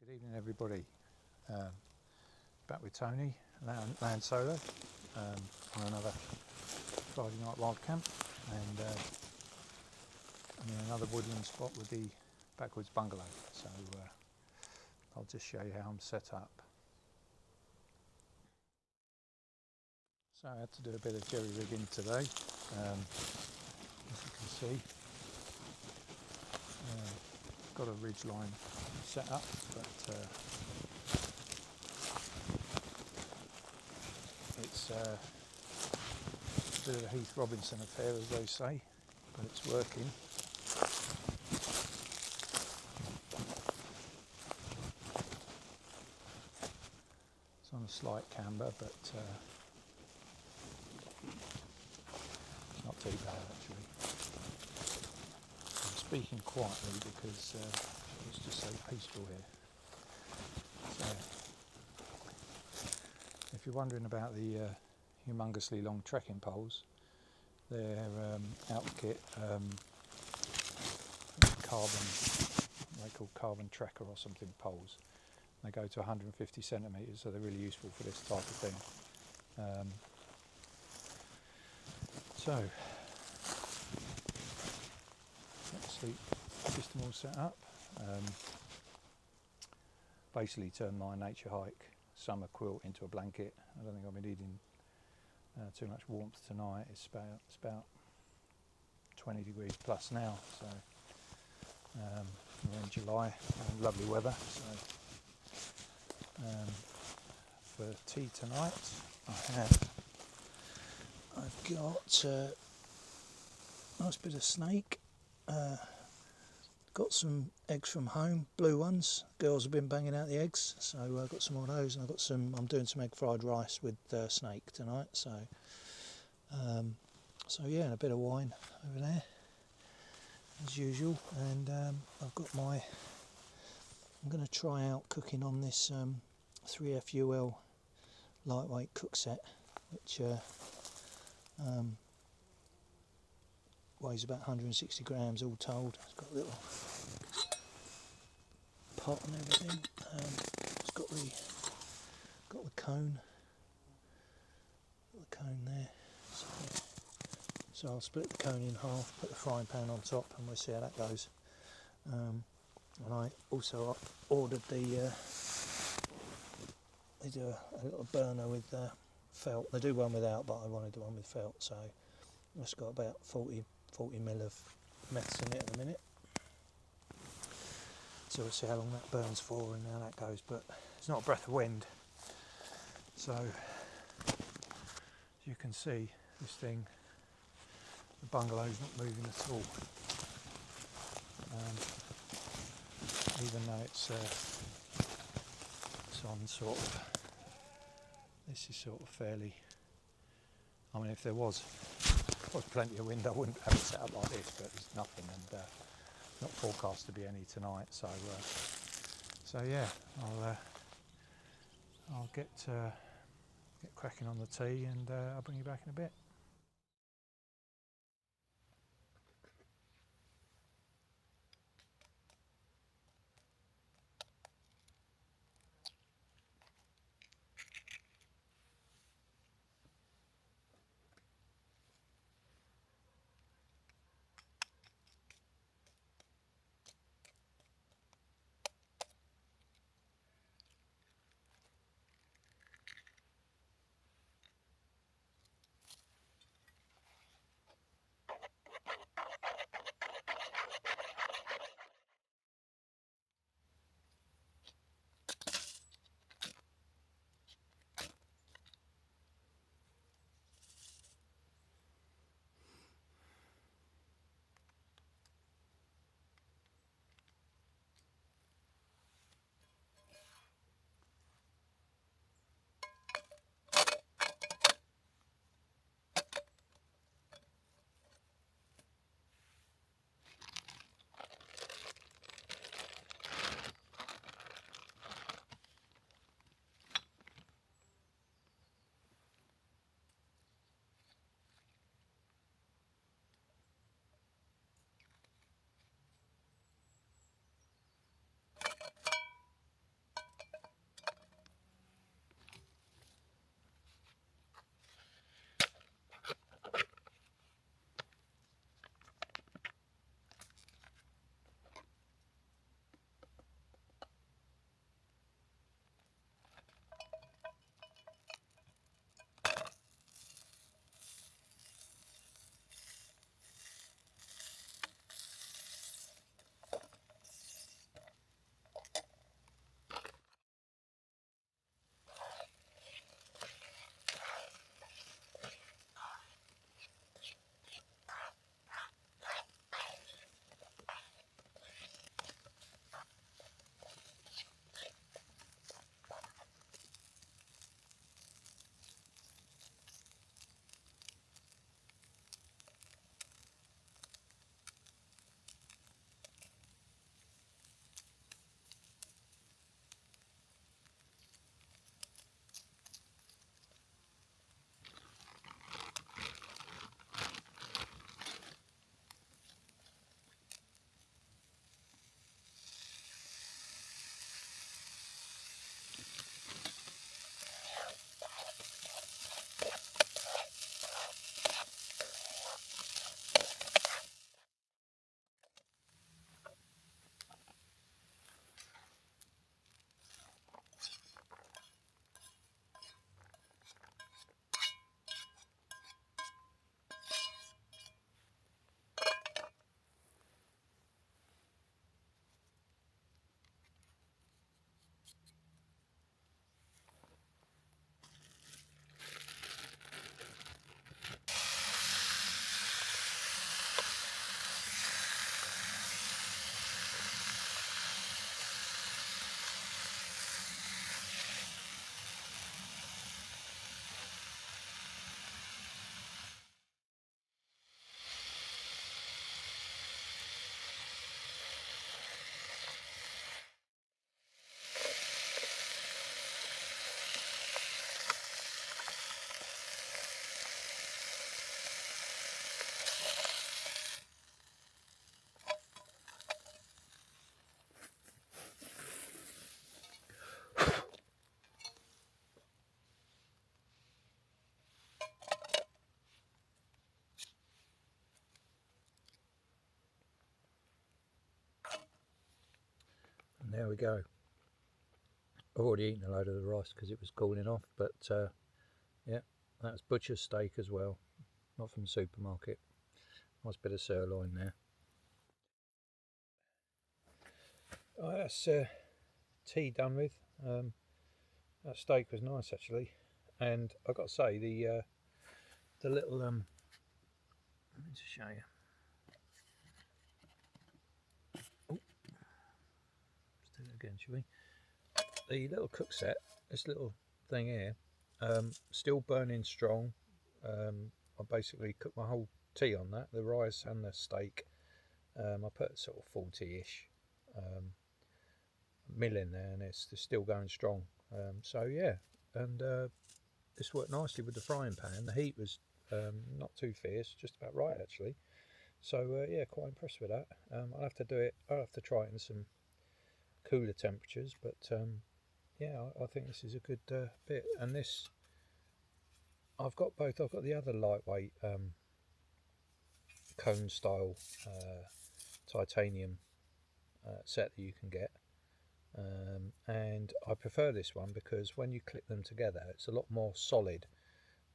Good evening everybody, back with Tony, Land Solo, on another Friday night wild camp, and I'm in another woodland spot with the backwoods bungalow, so I'll just show you how I'm set up. So I had to do a bit of jerry rigging today, as you can see. Got a ridge line set up, but it's a bit of a Heath Robinson affair, as they say, but it's working. It's on a slight camber, but not too bad actually. I'm speaking quietly because it's just so peaceful here. So, if you're wondering about the humongously long trekking poles, they're out of kit, carbon, they call carbon tracker or something poles. They go to 150 centimetres, so they're really useful for this type of thing. So, let's see, system all set up. Basically turned my nature hike summer quilt into a blanket. I don't think I'll be needing too much warmth tonight. It's about 20 degrees plus now, so we're in July, lovely weather. So for tea tonight I've got a nice bit of snake. Got some eggs from home, blue ones. Girls have been banging out the eggs, so I've got some of those, and I'm doing some egg fried rice with snake tonight. So yeah, and a bit of wine over there as usual. And I'm going to try out cooking on this 3FUL lightweight cook set, which weighs about 160 grams all told. It's got a little pot and everything. It's got the cone. Got the cone there. So I'll split the cone in half, put the frying pan on top, and we'll see how that goes. And I also ordered they do a little burner with felt. They do one without, but I wanted the one with felt, so it's got about 40 mil of meths in it at the minute. So we'll see how long that burns for and how that goes, but it's not a breath of wind. So as you can see, this thing, the bungalow's not moving at all. Even though it's on sort of, this is sort of fairly, I mean, if there was plenty of wind, I wouldn't have it set up like this, but there's nothing, and not forecast to be any tonight. So yeah, I'll get cracking on the tea, and I'll bring you back in a bit. There we go. I've already eaten a load of the rice because it was cooling off, but yeah, that's butcher's steak as well, not from the supermarket. Nice bit of sirloin there. Right, that's tea done with. That steak was nice actually, and I've got to say the little let me just show you. Oh, let's do it again, shall we? The little cook set, this little thing here, still burning strong. I basically cooked my whole tea on that, the rice and the steak. I put sort of 40-ish mil in there, and it's still going strong. So yeah, and this worked nicely with the frying pan. The heat was not too fierce, just about right actually. So yeah, quite impressed with that. I'll have to do it. I'll have to try it in some cooler temperatures, but yeah, I think this is a good bit. And this, I've got both. I've got the other lightweight cone style titanium set that you can get, and I prefer this one because when you clip them together, it's a lot more solid.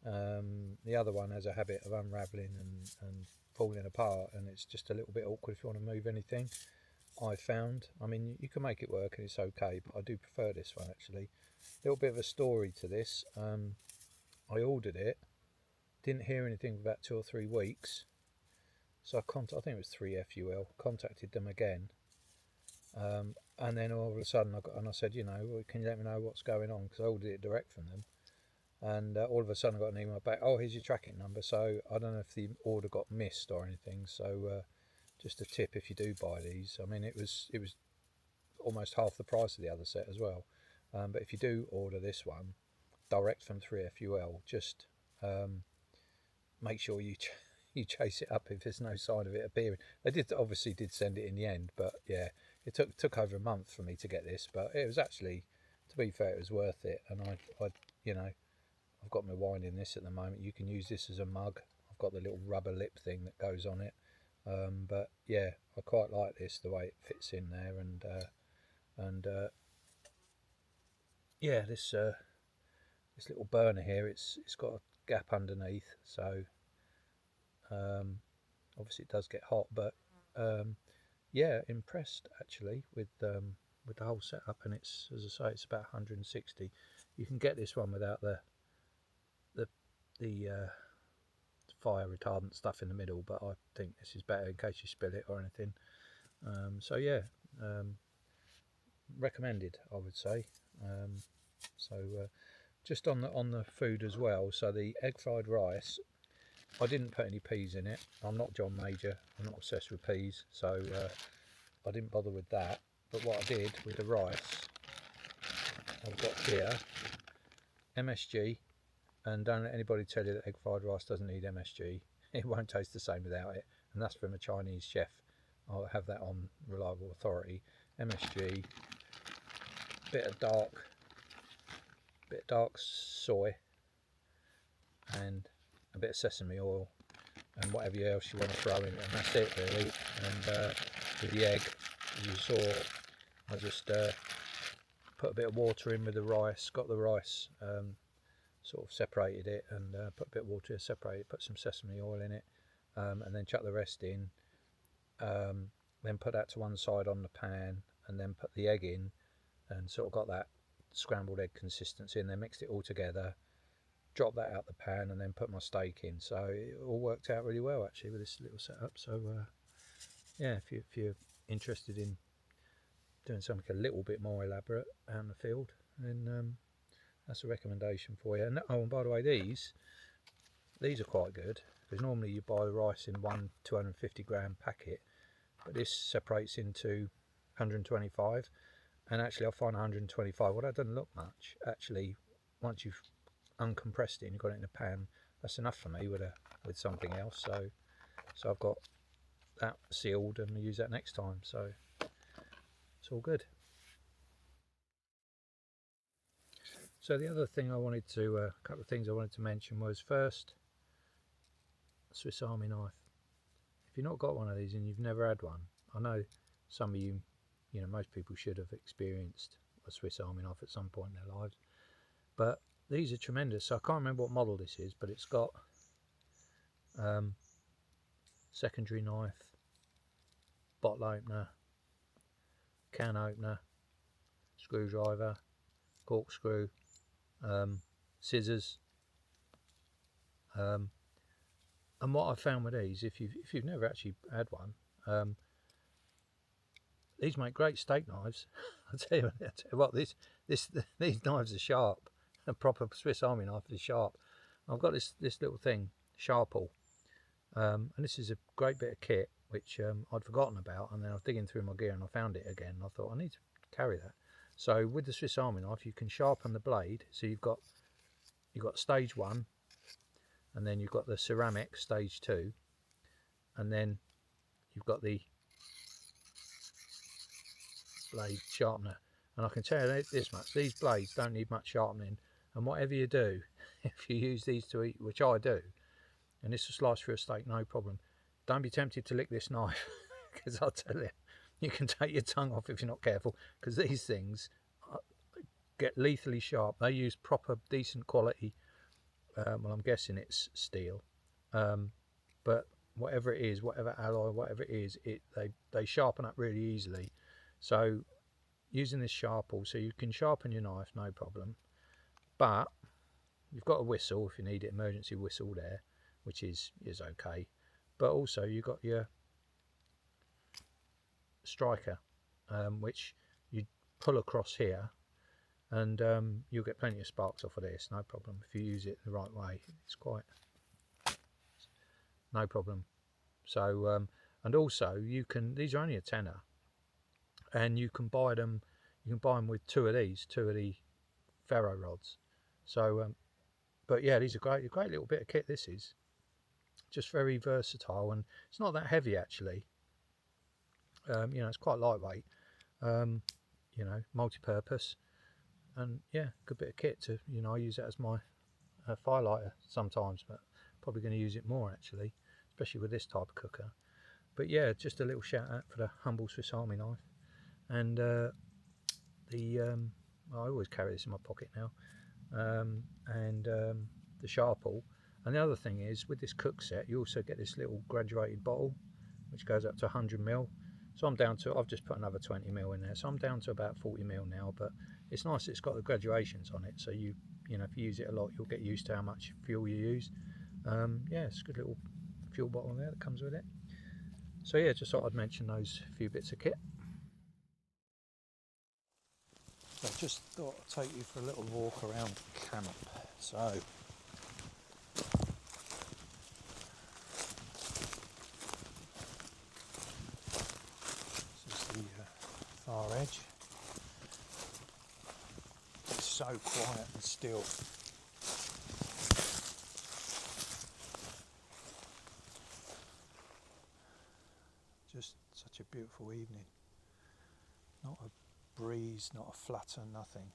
The other one has a habit of unraveling and falling apart, and it's just a little bit awkward if you want to move anything. I found, I mean, you can make it work and it's okay, but I do prefer this one actually. A little bit of a story to this. I ordered it, didn't hear anything for about 2 or 3 weeks, so I think it was 3FUL, contacted them again, and then all of a sudden I said, you know, can you let me know what's going on, because I ordered it direct from them, and all of a sudden I got an email back, oh, here's your tracking number. So I don't know if the order got missed or anything, so just a tip if you do buy these. I mean, it was almost half the price of the other set as well, but if you do order this one direct from 3FUL, just make sure you you chase it up if there's no sign of it appearing. They obviously did send it in the end, but yeah, it took over a month for me to get this, but it was actually, to be fair, it was worth it. And I you know, I've got my wine in this at the moment. You can use this as a mug. I've got the little rubber lip thing that goes on it, but yeah, I quite like this, the way it fits in there, and yeah, this little burner here, it's got a gap underneath, so obviously it does get hot, but yeah, impressed actually with the whole setup. And it's, as I say, it's about 160. You can get this one without the fire retardant stuff in the middle, but I think this is better in case you spill it or anything. So yeah, recommended, I would say. So just on the food as well, so the egg fried rice, I didn't put any peas in it. I'm not John Major, I'm not obsessed with peas, so I didn't bother with that. But what I did with the rice, I've got here MSG, and don't let anybody tell you that egg fried rice doesn't need MSG. It won't taste the same without it, and that's from a Chinese chef. I'll have that on reliable authority. MSG, bit of dark soy, and a bit of sesame oil, and whatever else you want to throw in, and that's it really. And with the egg, as you saw, I just put a bit of water in with the rice, got the rice, sort of separated it, and put a bit of water, separate it, put some sesame oil in it, and then chuck the rest in, then put that to one side on the pan, and then put the egg in, and sort of got that scrambled egg consistency, and then mixed it all together, drop that out the pan, and then put my steak in. So it all worked out really well actually with this little setup. So yeah, if you're interested in doing something a little bit more elaborate out in the field, then that's a recommendation for you. And oh, and by the way, these are quite good, because normally you buy the rice in one 250-gram packet, but this separates into 125, and actually I find 125, well, that doesn't look much actually. Once you've uncompressed it and you've got it in a pan, that's enough for me with something else. So I've got that sealed, and I use that next time, so it's all good. So the other thing I wanted to, a couple of things I wanted to mention was, first, Swiss Army knife. If you've not got one of these and you've never had one, I know some of you you know, most people should have experienced a Swiss Army knife at some point in their lives. But these are tremendous. So I can't remember what model this is, but it's got secondary knife, bottle opener, can opener, screwdriver, corkscrew, scissors. And what I found with these, if you've never actually had one, these make great steak knives. I'll tell you what, these knives are sharp. A proper Swiss Army knife is sharp. I've got this little thing, Sharple, and this is a great bit of kit which I'd forgotten about, and then I was digging through my gear and I found it again. And I thought I need to carry that. So with the Swiss Army knife, you can sharpen the blade. So you've got stage 1, and then you've got the ceramic stage 2, and then you've got the blade sharpener. And I can tell you this much: these blades don't need much sharpening. And whatever you do, if you use these to eat, which I do, and this will slice through a steak, no problem. Don't be tempted to lick this knife, because I'll tell you, you can take your tongue off if you're not careful, because these things get lethally sharp. They use proper, decent quality, well, I'm guessing it's steel, but whatever it is, whatever alloy, whatever it is, they sharpen up really easily. So using this Sharple, so you can sharpen your knife, no problem. But you've got a whistle if you need it, emergency whistle there, which is okay. But also you've got your striker, which you pull across here, and you'll get plenty of sparks off of this, no problem. If you use it the right way, it's quite no problem. So and also you can, these are only a tenner, and you can buy them with two of the ferro rods. So but yeah, these are a great little bit of kit. This is just very versatile, and it's not that heavy actually. You know, it's quite lightweight, you know, multi-purpose, and yeah, good bit of kit to, you know, I use that as my firelighter sometimes, but probably going to use it more actually, especially with this type of cooker. But yeah, just a little shout out for the humble Swiss Army knife. And I always carry this in my pocket now, and the Sharple. And the other thing is, with this cook set, you also get this little graduated bottle which goes up to 100ml. So I'm down to, I've just put another 20ml in there, so I'm down to about 40ml now. But it's nice, it's got the graduations on it, so you know, if you use it a lot, you'll get used to how much fuel you use. Yeah, it's a good little fuel bottle there that comes with it. So yeah, just thought I'd mention those few bits of kit. So I just thought I'd take you for a little walk around the camp. So this is the far edge. It's so quiet and still. Just such a beautiful evening. Not a breeze, not a flutter, nothing.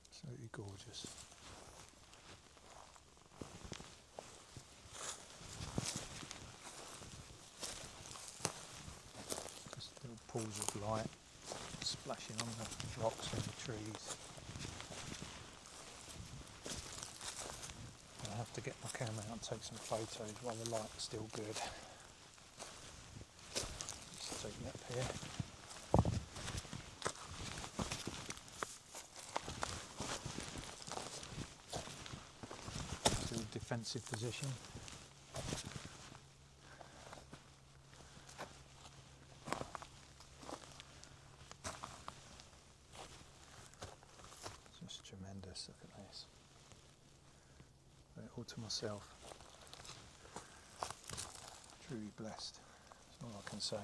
Absolutely gorgeous. Just little pools of light splashing on the rocks and the trees. I have to get my camera out and take some photos while the light's still good. Just take it up here. Still defensive position. Just tremendous, look at this. All to myself. Truly blessed. That's all I can say.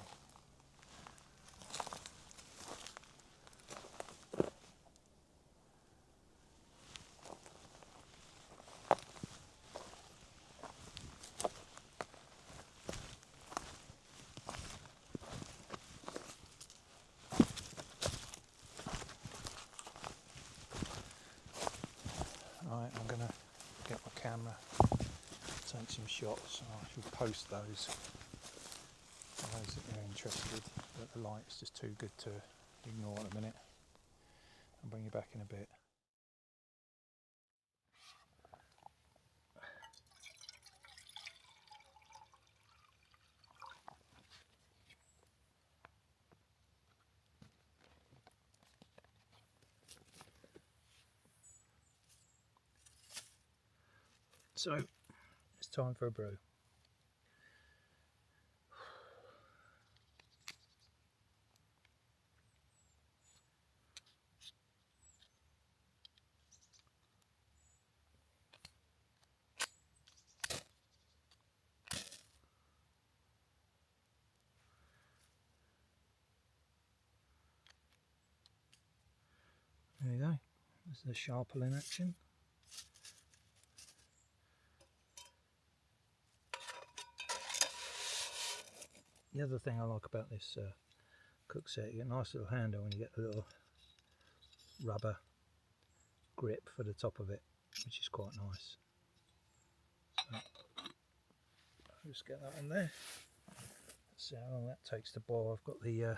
Right, taken some shots. I shall post those for those that are interested, but the light's just too good to ignore at the minute. I'll bring you back in a bit. So it's time for a brew. There you go. There's the sharper in action. The other thing I like about this cook set, you get a nice little handle and you get a little rubber grip for the top of it, which is quite nice. So I'll just get that on there. Let's see how long that takes to boil. I've got the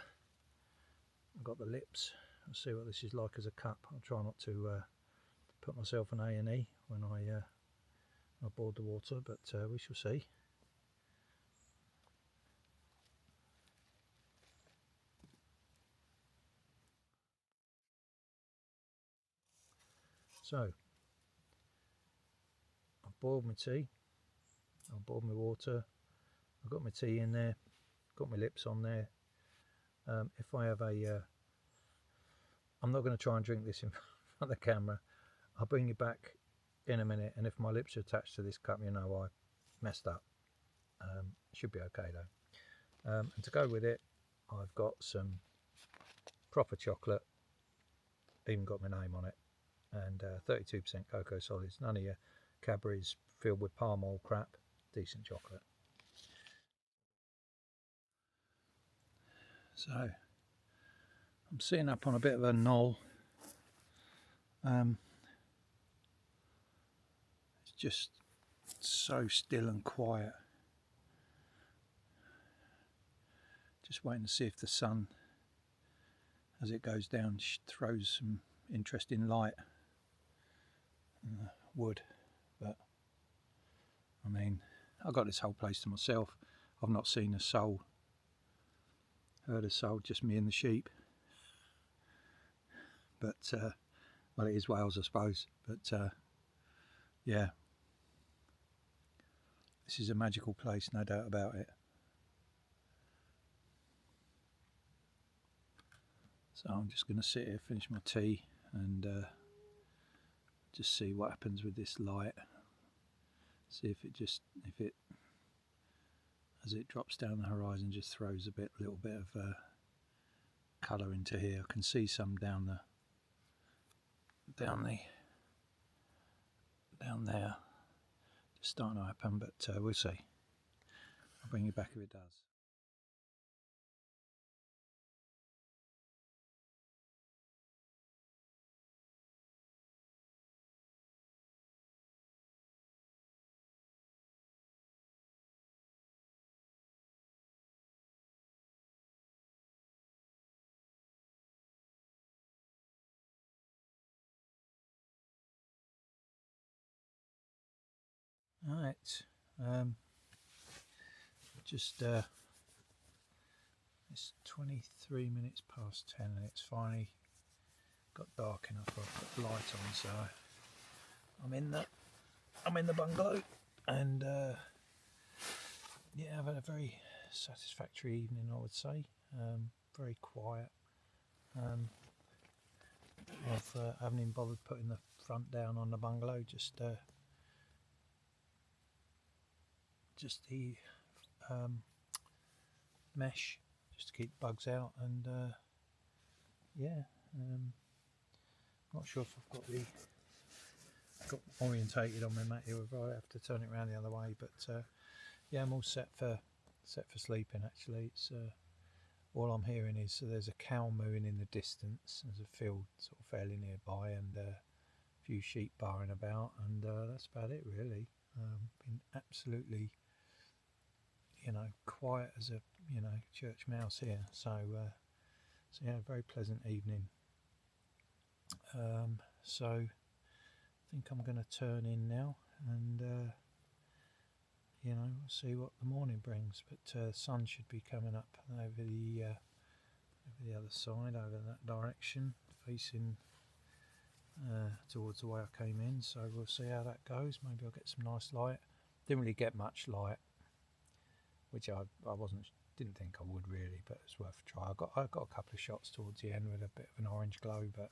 lips. I'll see what this is like as a cup. I'll try not to put myself on A&E when I boil the water, but we shall see. So I've boiled my tea, I've boiled my water, I've got my tea in there, got my lips on there. If I have I'm not going to try and drink this in front of the camera. I'll bring you back in a minute, and if my lips are attached to this cup, you know I messed up. Should be okay though. And to go with it, I've got some proper chocolate, even got my name on it, and 32% cocoa solids, none of your Cadbury's filled with palm oil crap, decent chocolate. So I'm sitting up on a bit of a knoll. It's just so still and quiet. Just waiting to see if the sun, as it goes down, throws some interesting light in the wood. But I mean, I've got this whole place to myself. I've not seen a soul, heard a soul, just me and the sheep. But well, it is Wales, I suppose. But yeah, this is a magical place, no doubt about it. So I'm just going to sit here, finish my tea, and just see what happens with this light. See if it, as it drops down the horizon, just throws a little bit of colour into here. I can see some down there, just starting to happen, but we'll see. I'll bring you back if it does. Alright, just it's 23 minutes past 10 and it's finally got dark enough. I've put the light on, so I'm in the bungalow, and yeah, I've had a very satisfactory evening, I would say. Very quiet. I haven't even bothered putting the front down on the bungalow, just the mesh, just to keep bugs out, and yeah, not sure if I've got orientated on my mat here, if I have to turn it around the other way, but yeah, I'm all set for sleeping. Actually, it's all I'm hearing is, so there's a cow mooing in the distance, there's a field sort of fairly nearby, and a few sheep barring about, and that's about it really. Been absolutely, quiet as a church mouse here. So yeah, very pleasant evening. So I think I'm going to turn in now and see what the morning brings. But sun should be coming up over the other side, over that direction, facing towards the way I came in. So we'll see how that goes. Maybe I'll get some nice light. Didn't really get much light, which I didn't think I would really, but it's worth a try. I got a couple of shots towards the end with a bit of an orange glow, but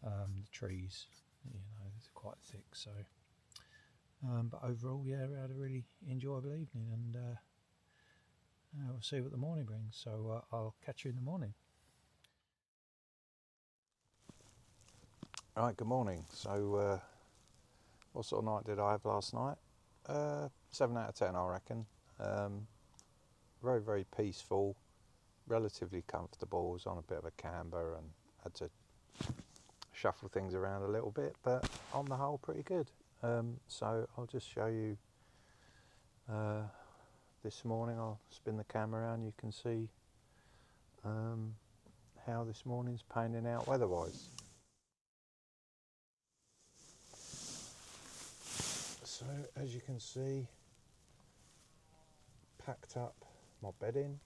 the trees, they're quite thick. So, but overall, yeah, we had a really enjoyable evening, and we'll see what the morning brings. So I'll catch you in the morning. Right, good morning. So, what sort of night did I have last night? 7 out of 10, I reckon. Very, very peaceful, relatively comfortable. Was on a bit of a camber and had to shuffle things around a little bit, but on the whole, pretty good. So I'll just show you this morning. I'll spin the camera around. You can see how this morning's panning out weather-wise. So as you can see, packed up my bedding,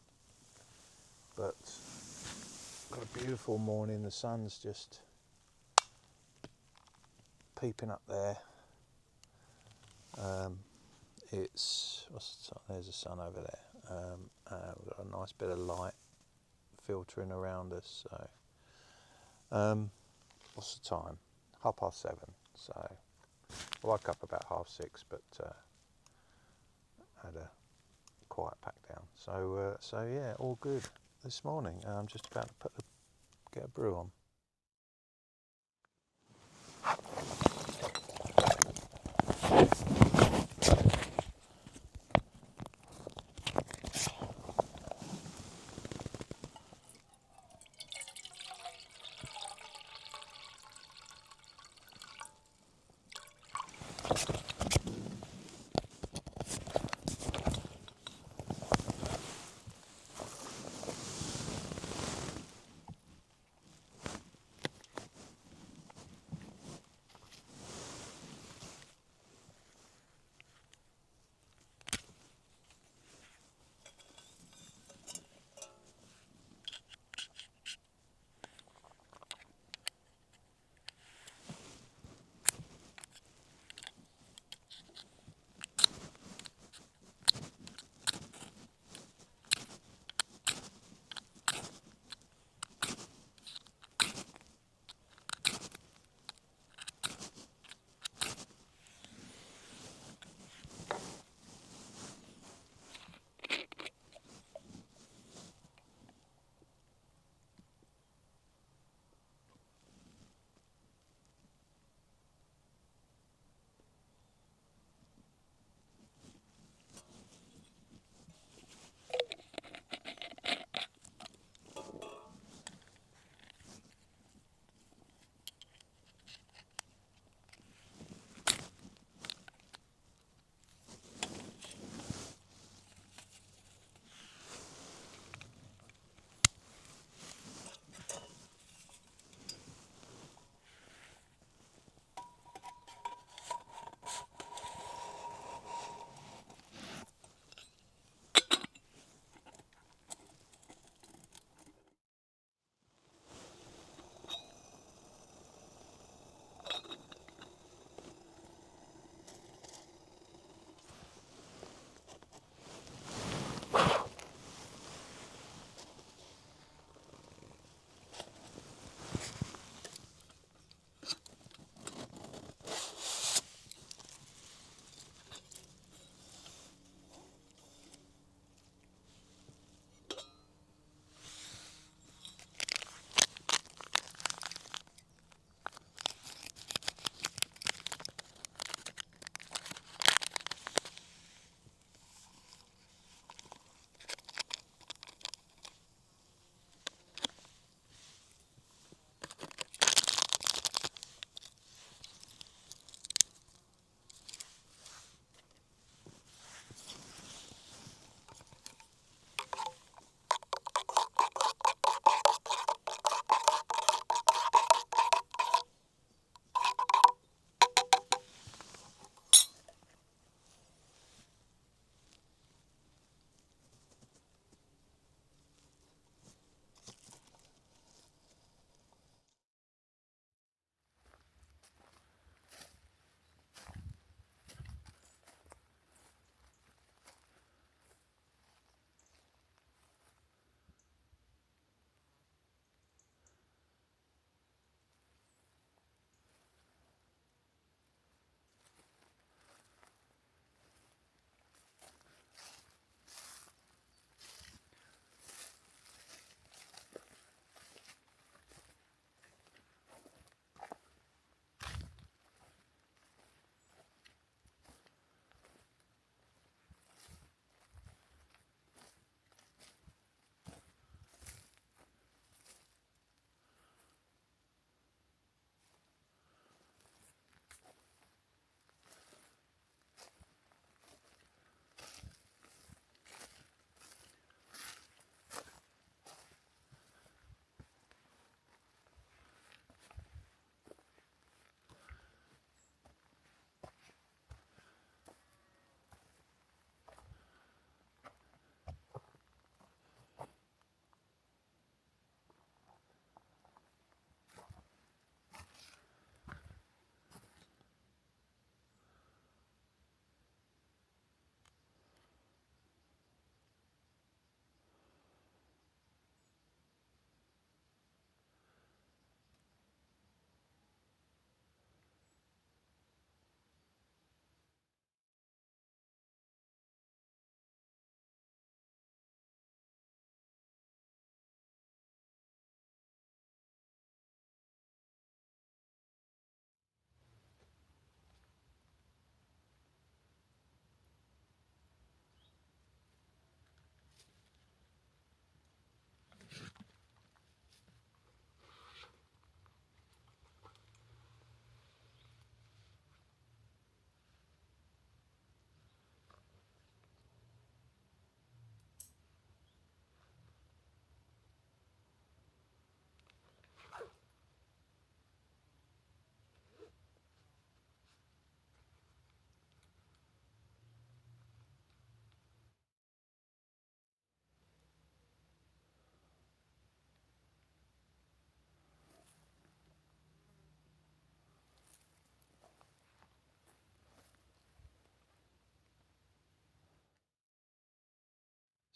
but got a beautiful morning. The sun's just peeping up there. There's the sun over there. We've got a nice bit of light filtering around us. So what's the time? 7:30. So I woke up about 6:30, but had a quiet pack down. So yeah, all good this morning. I'm just about to get a brew on.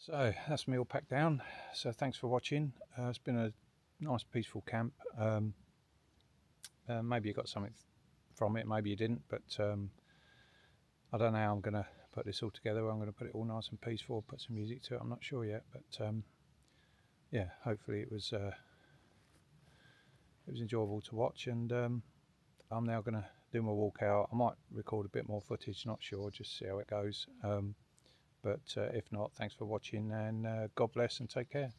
So that's me all packed down. So thanks for watching. It's been a nice peaceful camp. Maybe you got something from it, maybe you didn't, but I don't know how I'm going to put this all together. I'm going to put it all nice and peaceful, put some music to it. I'm not sure yet, but yeah, hopefully it was enjoyable to watch. And I'm now going to do my walk out. I might record a bit more footage, not sure, just see how it goes. But if not, thanks for watching, and God bless and take care.